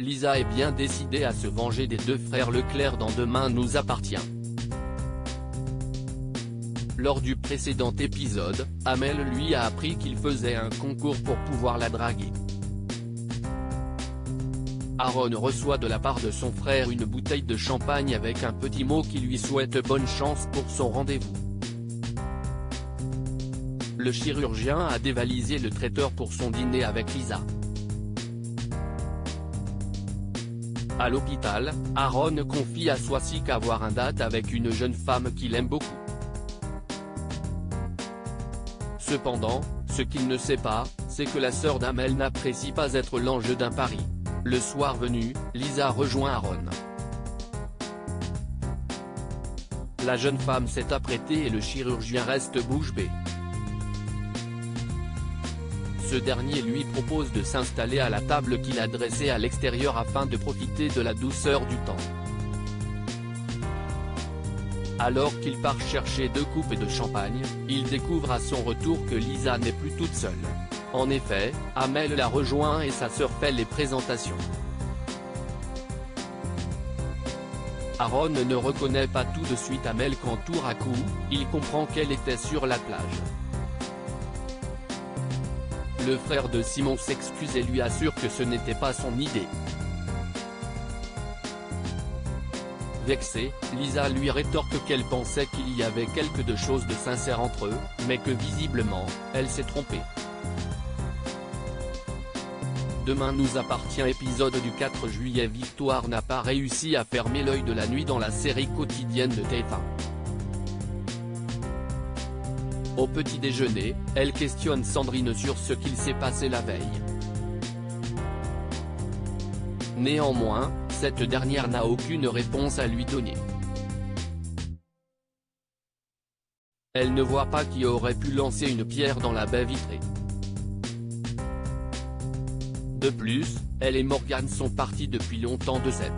Lisa est bien décidée à se venger des deux frères Leclerc dans Demain nous appartient. Lors du précédent épisode, Amel lui a appris qu'il faisait un concours pour pouvoir la draguer. Aaron reçoit de la part de son frère une bouteille de champagne avec un petit mot qui lui souhaite bonne chance pour son rendez-vous. Le chirurgien a dévalisé le traiteur pour son dîner avec Lisa. À l'hôpital, Aaron confie à Swazik avoir un date avec une jeune femme qu'il aime beaucoup. Cependant, ce qu'il ne sait pas, c'est que la sœur d'Amel n'apprécie pas être l'ange d'un pari. Le soir venu, Lisa rejoint Aaron. La jeune femme s'est apprêtée et le chirurgien reste bouche bée. Ce dernier lui propose de s'installer à la table qu'il a dressée à l'extérieur afin de profiter de la douceur du temps. Alors qu'il part chercher 2 coupes de champagne, il découvre à son retour que Lisa n'est plus toute seule. En effet, Amel la rejoint et sa sœur fait les présentations. Aaron ne reconnaît pas tout de suite Amel quand tour à coup, il comprend qu'elle était sur la plage. Le frère de Simon s'excuse et lui assure que ce n'était pas son idée. Vexée, Lisa lui rétorque qu'elle pensait qu'il y avait quelque chose de sincère entre eux, mais que visiblement, elle s'est trompée. Demain nous appartient épisode du 4 juillet. Victoire n'a pas réussi à fermer l'œil de la nuit dans la série quotidienne de TF1. Au petit déjeuner, elle questionne Sandrine sur ce qu'il s'est passé la veille. Néanmoins, cette dernière n'a aucune réponse à lui donner. Elle ne voit pas qui aurait pu lancer une pierre dans la baie vitrée. De plus, elle et Morgane sont partis depuis longtemps de cette.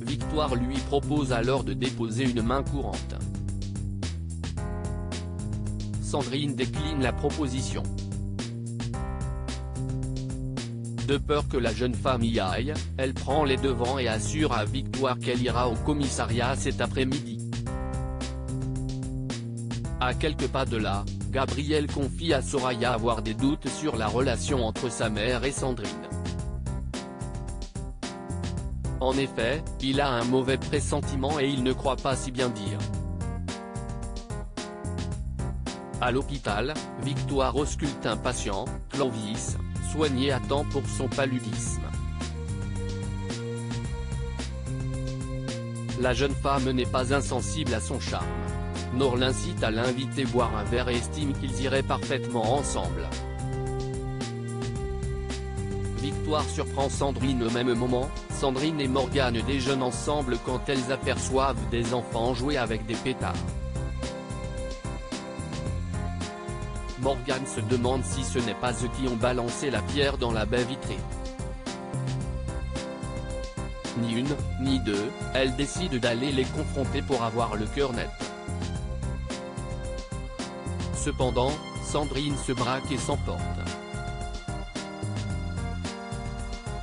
Victoire lui propose alors de déposer une main courante. Sandrine décline la proposition. De peur que la jeune femme y aille, elle prend les devants et assure à Victoire qu'elle ira au commissariat cet après-midi. À quelques pas de là, Gabriel confie à Soraya avoir des doutes sur la relation entre sa mère et Sandrine. En effet, il a un mauvais pressentiment et il ne croit pas si bien dire. À l'hôpital, Victoire ausculte un patient, Clovis, soigné à temps pour son paludisme. La jeune femme n'est pas insensible à son charme. Nor l'incite à l'inviter boire un verre et estime qu'ils iraient parfaitement ensemble. Victoire surprend Sandrine au même moment. Sandrine et Morgane déjeunent ensemble quand elles aperçoivent des enfants jouer avec des pétards. Morgane se demande si ce n'est pas eux qui ont balancé la pierre dans la baie vitrée. Ni une, ni deux, elle décide d'aller les confronter pour avoir le cœur net. Cependant, Sandrine se braque et s'emporte.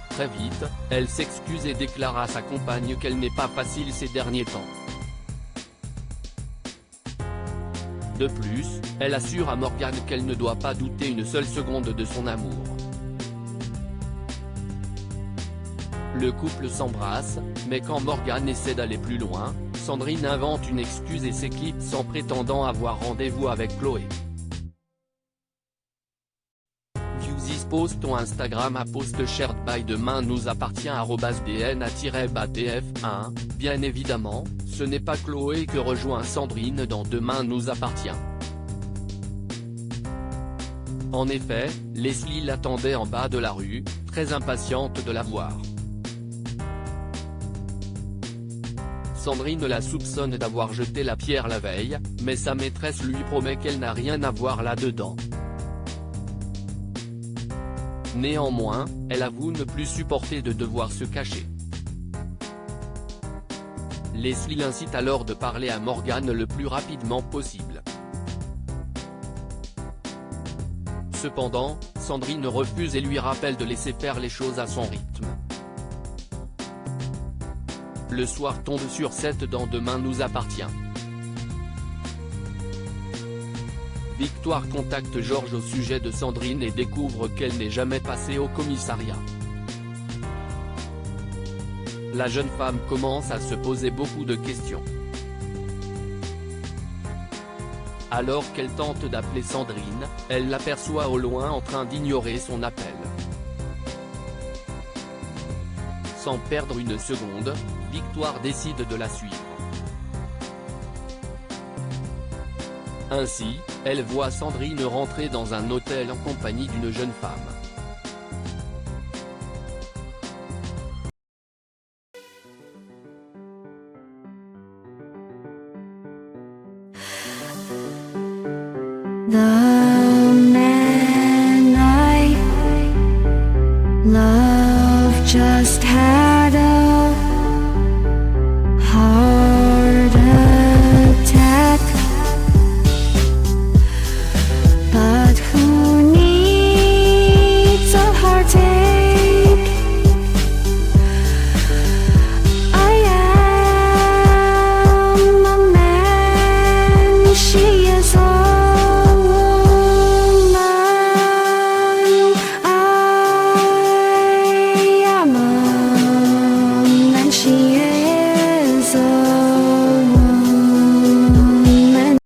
Très vite, elle s'excuse et déclare à sa compagne qu'elle n'est pas facile ces derniers temps. De plus, elle assure à Morgane qu'elle ne doit pas douter une seule seconde de son amour. Le couple s'embrasse, mais quand Morgane essaie d'aller plus loin, Sandrine invente une excuse et s'éclipse en prétendant avoir rendez-vous avec Chloé. Viewsis post ton Instagram à post shared by Demain nous appartient @dna-tf1, bien évidemment, ce n'est pas Chloé que rejoint Sandrine dans Demain nous appartient. En effet, Leslie l'attendait en bas de la rue, très impatiente de la voir. Sandrine la soupçonne d'avoir jeté la pierre la veille, mais sa maîtresse lui promet qu'elle n'a rien à voir là-dedans. Néanmoins, elle avoue ne plus supporter de devoir se cacher. Leslie l'incite alors de parler à Morgane le plus rapidement possible. Cependant, Sandrine refuse et lui rappelle de laisser faire les choses à son rythme. Le soir tombe sur cette dans Demain nous appartient. Victoire contacte Georges au sujet de Sandrine et découvre qu'elle n'est jamais passée au commissariat. La jeune femme commence à se poser beaucoup de questions. Alors qu'elle tente d'appeler Sandrine, elle l'aperçoit au loin en train d'ignorer son appel. Sans perdre une seconde, Victoire décide de la suivre. Ainsi, elle voit Sandrine rentrer dans un hôtel en compagnie d'une jeune femme. 나